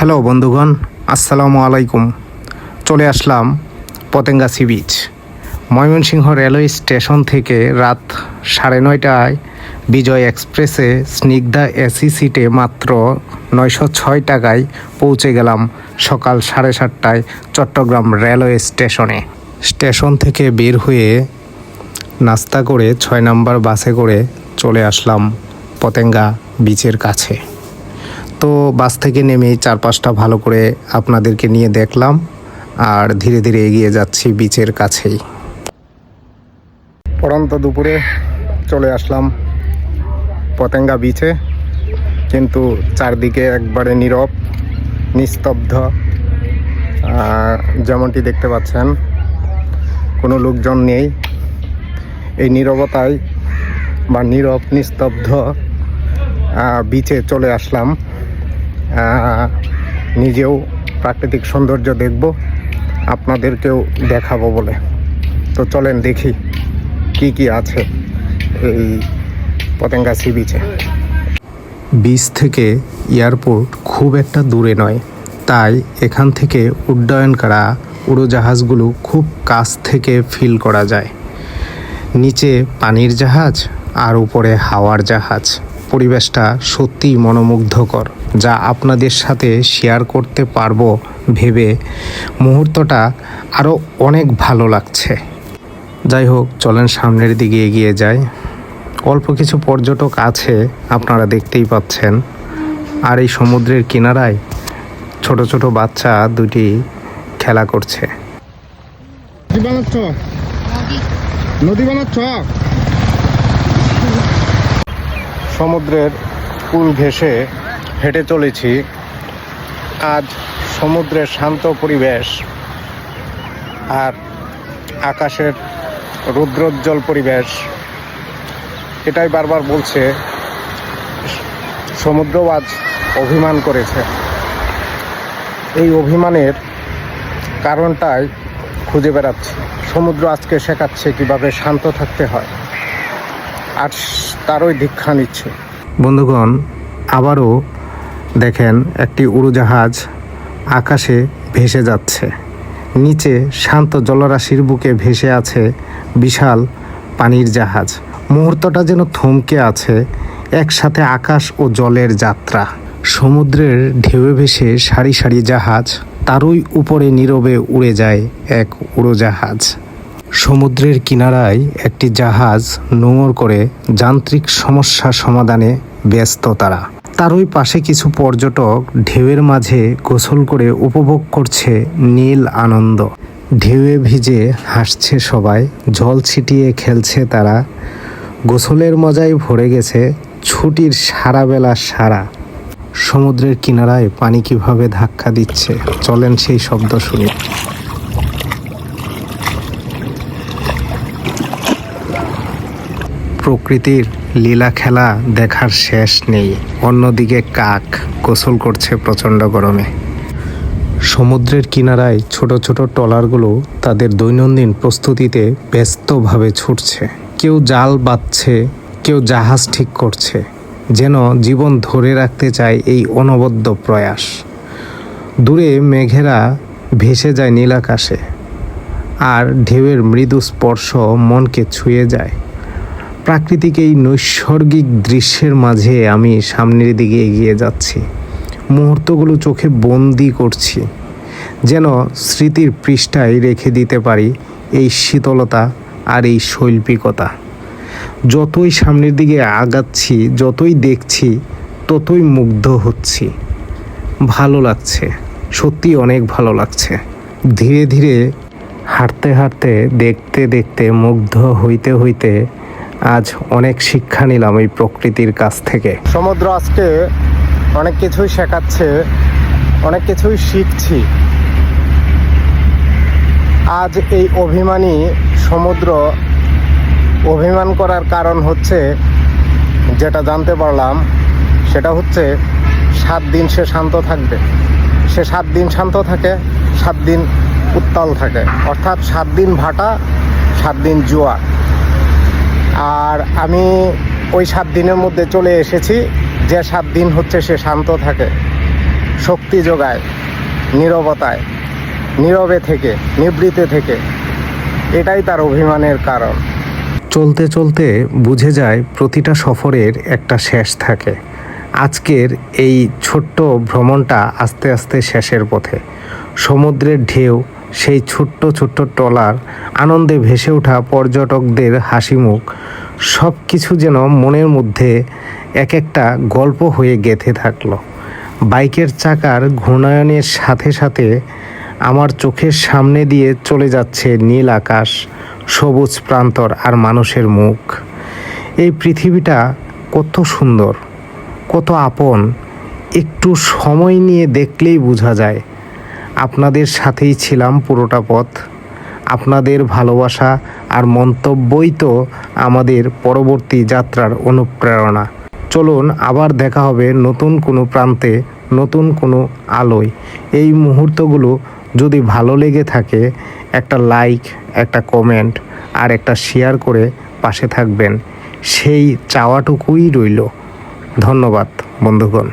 Hello বন্ধুগণ, আসসালামু আলাইকুম। চলে আসলাম Patenga sea beach. Mymensingh railway station থেকে রাত 9:30টায় বিজয় এক্সপ্রেসে স্নিগ্ধা এসি সিটে মাত্র 906 টাকায় পৌঁছে গেলাম সকাল 7:30টায় চট্টগ্রাম রেলওয়ে স্টেশনে। স্টেশন থেকে বের হয়ে নাস্তা করে 6 নম্বর বাসে করে চলে আসলাম পতেঙ্গা বিচের কাছে। তো বাস থেকে নেমেই চারপাশটা ভালো করে আপনাদেরকে নিয়ে দেখলাম আর ধীরে ধীরে এগিয়ে যাচ্ছি বিচের কাছেই। পড়ন্ত দুপুরে চলে আসলাম পতেঙ্গা বিচে, কিন্তু চারদিকে একবারে নীরব নিস্তব্ধ। যেমনটি দেখতে পাচ্ছেন কোনো লোকজন নেই। এই নীরবতায় বা নীরব নিস্তব্ধ বিচে চলে আসলাম নিজেও প্রাকৃতিক সৌন্দর্য দেখব, আপনাদেরকেও দেখাবো বলে। তো চলেন দেখি কি কি আছে এই পতেঙ্গা সি বিচে। বিচ থেকে এয়ারপোর্ট খুব একটা দূরে নয়, তাই এখান থেকে উড্ডয়ন করা উড়োজাহাজগুলো খুব কাছ থেকে ফিল করা যায়। নিচে পানির জাহাজ আর উপরে হাওয়ার জাহাজ। পরিবেশটা সত্যিই মনোমুগ্ধকর, যা আপনাদের সাথে শেয়ার করতে পারবো ভেবে মুহূর্তটা আরও অনেক ভালো লাগছে। যাই হোক, চলেন সামনের দিকে এগিয়ে যাই। অল্প কিছু পর্যটক আছে, আপনারা দেখতেই পাচ্ছেন। আর এই সমুদ্রের কিনারায় ছোট ছোট বাচ্চা দুটি খেলা করছে। নদী বানাচ্ছ? সমুদ্রের কুল ঘেঁষে হেঁটে চলেছি। আজ সমুদ্রের শান্ত পরিবেশ আর আকাশের রৌদ্রোজ্জ্বল পরিবেশ এটাই বারবার বলছে সমুদ্র আজ অভিমান করেছে। এই অভিমানের কারণটাই খুঁজে বেড়াচ্ছি। সমুদ্র আজকে শেখাচ্ছে কিভাবে শান্ত থাকতে হয়, আর তারই দীক্ষা নিচ্ছে। বন্ধুগণ, আবারও দেখেন একটি উড়োজাহাজ আকাশে ভেসে যাচ্ছে। নিচে শান্ত জলরাশির বুকে ভেসে আছে বিশাল পানির জাহাজ। মুহূর্তটা যেন থমকে আছে, একসাথে আকাশ ও জলের যাত্রা। সমুদ্রের ঢেউয়ে ভেসে সারি সারি জাহাজ, তারই উপরে নীরবে উড়ে যায় এক উড়োজাহাজ। সমুদ্রের কিনারায় একটি জাহাজ নোঙর করে যান্ত্রিক সমস্যা সমাধানে ব্যস্ত তারা। তারই পাশে কিছু পর্যটক ঢেউয়ের মাঝে গোসল করে উপভোগ করছে নীল আনন্দ। ঢেউয়ে ভিজে হাসছে সবাই, জল ছিটিয়ে খেলছে তারা। গোসলের মজায় ভরে গেছে ছুটির সারা বেলা সারা। সমুদ্রের কিনারায় পানি কিভাবে ধাক্কা দিচ্ছে, চলেন সেই শব্দ শুনি। প্রকৃতির লীলা খেলা দেখার শেষ নেই। অন্যদিকে কাক গোসল করছে প্রচণ্ড গরমে। সমুদ্রের কিনারায় ছোট ছোট ট্রলারগুলো তাদের দৈনন্দিন প্রস্তুতিতে ব্যস্তভাবে ছুটছে। কেউ জাল বাঁধছে, কেউ জাহাজ ঠিক করছে, যেন জীবন ধরে রাখতে চায় এই অনবদ্য প্রয়াস। দূরে মেঘেরা ভেসে যায় নীল আকাশে, আর ঢেউয়ের মৃদু স্পর্শ মনকে ছুঁয়ে যায়। প্রাকৃতিক এই নৈসর্গিক দৃশ্যের মাঝে আমি সামনের দিকে এগিয়ে যাচ্ছি। মুহূর্তগুলো চোখে বন্দি করছি, যেন স্মৃতির পৃষ্ঠায় রেখে দিতে পারি এই শীতলতা আর এই শৈল্পিকতা। যতই সামনের দিকে আগাচ্ছি, যতই দেখছি, ততই মুগ্ধ হচ্ছি। ভালো লাগছে, সত্যি অনেক ভালো লাগছে। ধীরে ধীরে হাঁটতে হাঁটতে, দেখতে দেখতে, মুগ্ধ হইতে হইতে আজ অনেক শিক্ষা নিলাম এই প্রকৃতির কাছ থেকে। সমুদ্র আজকে অনেক কিছুই শেখাচ্ছে, অনেক কিছুই শিখছি। আজ এই অভিমানী সমুদ্র অভিমান করার কারণ হচ্ছে, যেটা জানতে পারলাম সেটা হচ্ছে 7 দিন সে শান্ত থাকবে। সে 7 দিন শান্ত থাকে, 7 দিন উত্তাল থাকে, অর্থাৎ 7 দিন ভাটা, 7 দিন জোয়ার। আর আমি ওই 7 দিনের মধ্যে চলে এসেছি, যে 7 দিন হচ্ছে সে শান্ত থাকে। শক্তি যোগায় নীরবতায়, নীরবে থেকে, নিবৃতে থেকে। এটাই তার অভিমানের কারণ। চলতে চলতে বুঝে যায় প্রতিটা সফরের একটা শেষ থাকে। আজকের এই ছোট্ট ভ্রমণটা আস্তে আস্তে শেষের পথে। সমুদ্রের ঢেউ, সেই ছোট্ট ছোট্ট ট্রলার, আনন্দে ভেসে ওঠা পর্যটকদের হাসি মুখ, সব কিছু যেন মনের মধ্যে এক একটা গল্প হয়ে গেঁথে থাকলো। বাইকের চাকার ঘূর্ণায়নের সাথে সাথে আমার চোখের সামনে দিয়ে চলে যাচ্ছে নীল আকাশ, সবুজ প্রান্তর আর মানুষের মুখ। এই পৃথিবীটা কত সুন্দর, কত আপন, একটু সময় নিয়ে দেখলেই বোঝা যায়। আপনাদের সাথেই ছিলাম পুরোটা পথ। আপনাদের ভালোবাসা আর মন্তব্যই তো আমাদের পরবর্তী যাত্রার অনুপ্রেরণা। চলুন আবার দেখা হবে নতুন কোনো প্রান্তে, নতুন কোনো আলোয়। এই মুহূর্তগুলো যদি ভালো লেগে থাকে, একটা লাইক, একটা কমেন্ট আর একটা শেয়ার করে পাশে থাকবেন, সেই চাওয়াটুকুই রইল। ধন্যবাদ বন্ধুগণ।